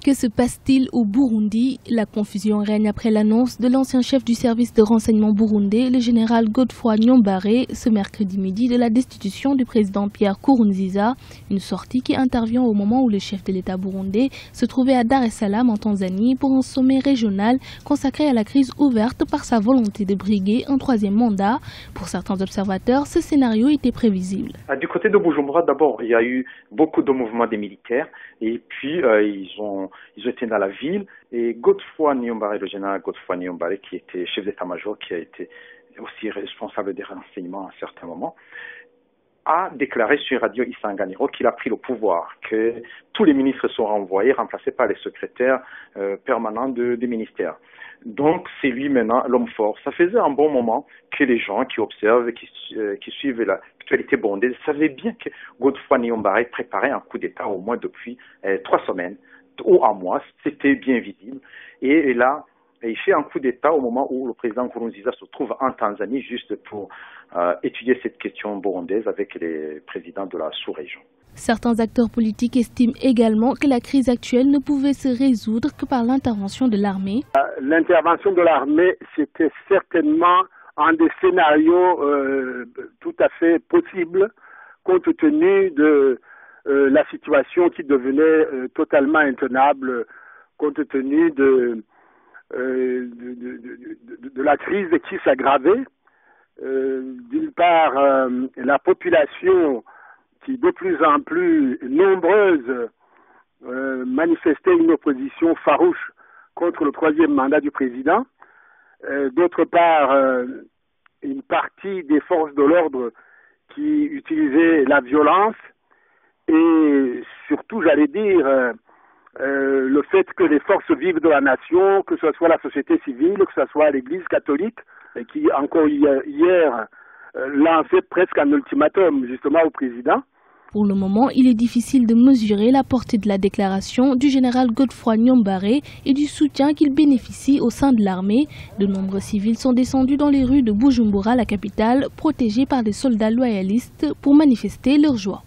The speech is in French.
Que se passe-t-il au Burundi? La confusion règne après l'annonce de l'ancien chef du service de renseignement burundais, le général Godefroy Niyombare, ce mercredi midi de la destitution du président Pierre Nkurunziza, une sortie qui intervient au moment où le chef de l'État burundais se trouvait à Dar es Salaam en Tanzanie pour un sommet régional consacré à la crise ouverte par sa volonté de briguer un troisième mandat. Pour certains observateurs, ce scénario était prévisible. Du côté de Bujumbura, d'abord, il y a eu beaucoup de mouvements des militaires et puis ils étaient dans la ville et Godefroy Niyombare, le général Godefroy Niyombare, qui était chef d'état-major, qui a été aussi responsable des renseignements à un certain moment, a déclaré sur Radio Isanganiro qu'il a pris le pouvoir, que tous les ministres sont renvoyés, remplacés par les secrétaires permanents des ministères. Donc c'est lui maintenant l'homme fort. Ça faisait un bon moment que les gens qui observent, qui suivent l'actualité burundaise savaient bien que Godefroy Niyombare préparait un coup d'État au moins depuis 3 semaines ou un mois. C'était bien visible. Et là, il fait un coup d'État au moment où le président Nkurunziza se trouve en Tanzanie juste pour étudier cette question burundaise avec les présidents de la sous-région. Certains acteurs politiques estiment également que la crise actuelle ne pouvait se résoudre que par l'intervention de l'armée. L'intervention de l'armée, c'était certainement un des scénarios tout à fait possibles compte tenu de la situation qui devenait totalement intenable, compte tenu de la crise qui s'aggravait. D'une part, la population qui de plus en plus nombreuse manifestait une opposition farouche contre le troisième mandat du président. D'autre part, une partie des forces de l'ordre qui utilisaient la violence et surtout, j'allais dire, le fait que les forces vives de la nation, que ce soit la société civile, que ce soit l'Église catholique, qui encore hier lançait presque un ultimatum justement au président. Pour le moment, il est difficile de mesurer la portée de la déclaration du général Godefroy Niyombare et du soutien qu'il bénéficie au sein de l'armée. De nombreux civils sont descendus dans les rues de Bujumbura, la capitale, protégés par des soldats loyalistes pour manifester leur joie.